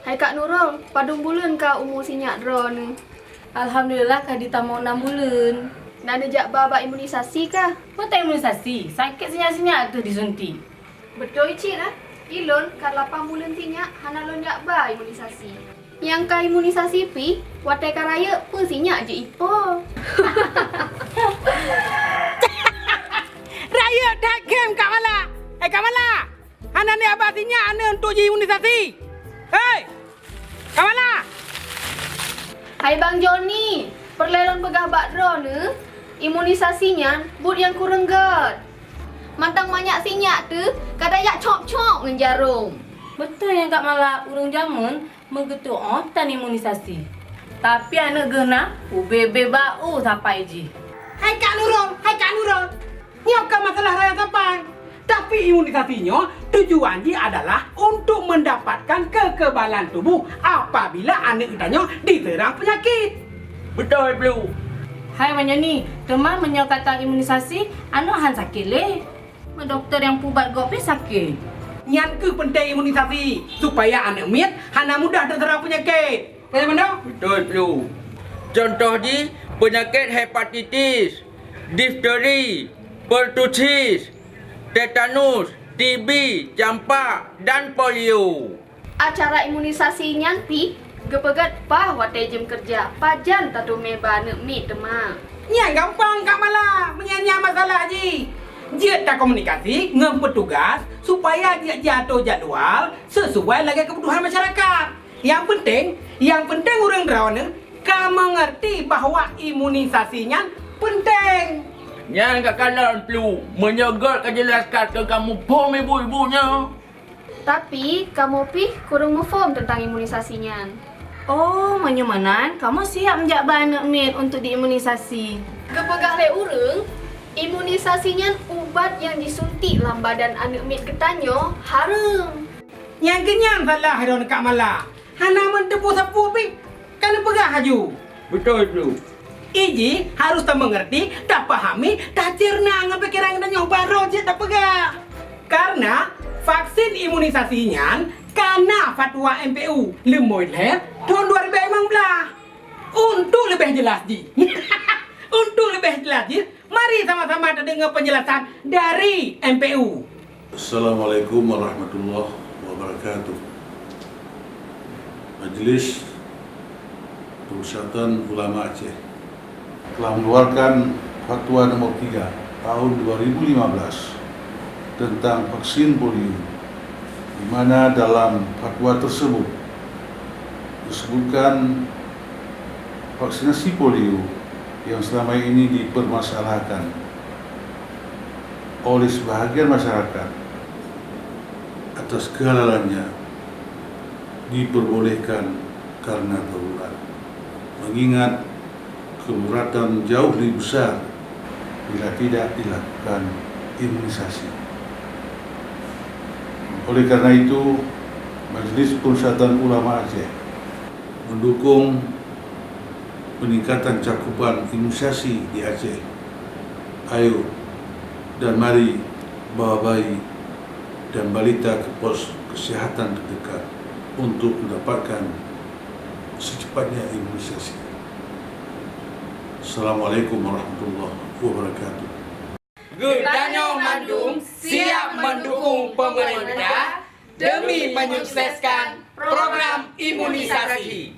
Hai Kak Nurul, padung bulan Kak umur sinyak dro ni. Alhamdulillah Kak Dita mau 6 bulan. Nak nejak babak imunisasi kah? Betul imunisasi. Sakit sinyak-sinyak tu disuntik. Betul cik lah. Ilon kat 8 bulan sinyak hana lon jak ba imunisasi. Yang ka imunisasi pi, watai ka raya pun sinyak je ipo. Raya dah game Kak Mala. Kak Mala. Hana ni abah sinyak ane untuk je imunisasi. Hei. Kak Mala. Hai Bang Joni, perlelon pegah bak dro ni, imunisasinya but yang kurang gad. Mantang banyak sinyak tu, kadang yak cop-cop dengan jarum. Betul yang Kak Mala urung jamun mengetu otan imunisasi. Tapi anak gena ubebe bau sampai je. Hai Kak Nurul. Nyokak masalah raya sampai. Tapi imunisasinya tujuan dia adalah untuk mendapatkan kekebalan tubuh apabila anak kitanya diserang penyakit. Betul, Blue. Hai Manya ni, teman menyokatan imunisasi anak han sakit leh. Doktor yang pubat gop ni sakit. Yang ke penting imunisasi supaya anak mit hana mudah terserang penyakit. Kata mana? Betul, Blue. Contoh di penyakit hepatitis, difteri, pertusis, tetanus, TB, campak dan polio. Acara imunisasi nyan pi, gepegat pah watai jam kerja, pajan tatu meba nek mi temak. Yang gampang Kak Mala menyanyi masalah ji. Dia tak komunikasi dengan petugas supaya dia jatuh jadual sesuai lagi kebutuhan masyarakat. Yang penting orang drawana kau mengerti bahawa imunisasinya penting. Yang kat kanan, Blue. Menyegol kejelaskan ke kamu pom ibu-ibunya. Tapi kamu pi kurang mefaham tentang imunisasinya. Oh, menyemanan kamu siap menjabat anak mit untuk diimunisasi. Kepegah le urang, imunisasinya ubat yang disuntik dalam badan anak mit ketanyo harum. Yang kenyang salah don Kak Mala. Hana mentepu sapu pi. Kan pegah haju. Betul, Blue. Iji harus tak mengerti, tak pahami, tak cerna dengan pikiran dan nyoba rojet tak pegah. Karena vaksin imunisasinya karena fatwa MPU Lemoy Lab tahun 2015. Untuk lebih jelas ji. Untuk lebih jelas ji, mari sama-sama dengar penjelasan dari MPU. Assalamualaikum warahmatullahi wabarakatuh. Majelis Permusyawaratan Ulama Aceh telah mengeluarkan Fatwa Nomor 3 Tahun 2015 tentang vaksin polio, di mana dalam fatwa tersebut disebutkan vaksinasi polio yang selama ini dipermasalahkan oleh sebahagian masyarakat atas kehalalnya diperbolehkan karena darurat, mengingat kemudaratan jauh lebih besar bila tidak dilakukan imunisasi. Oleh karena itu, Majelis Permusyawaratan Ulama Aceh mendukung peningkatan cakupan imunisasi di Aceh. Ayo dan mari bawa bayi dan balita ke pos kesehatan terdekat untuk mendapatkan secepatnya imunisasi. Assalamualaikum warahmatullahi wabarakatuh. Gedanyo Mandung siap mendukung pemerintah demi menyukseskan program imunisasi.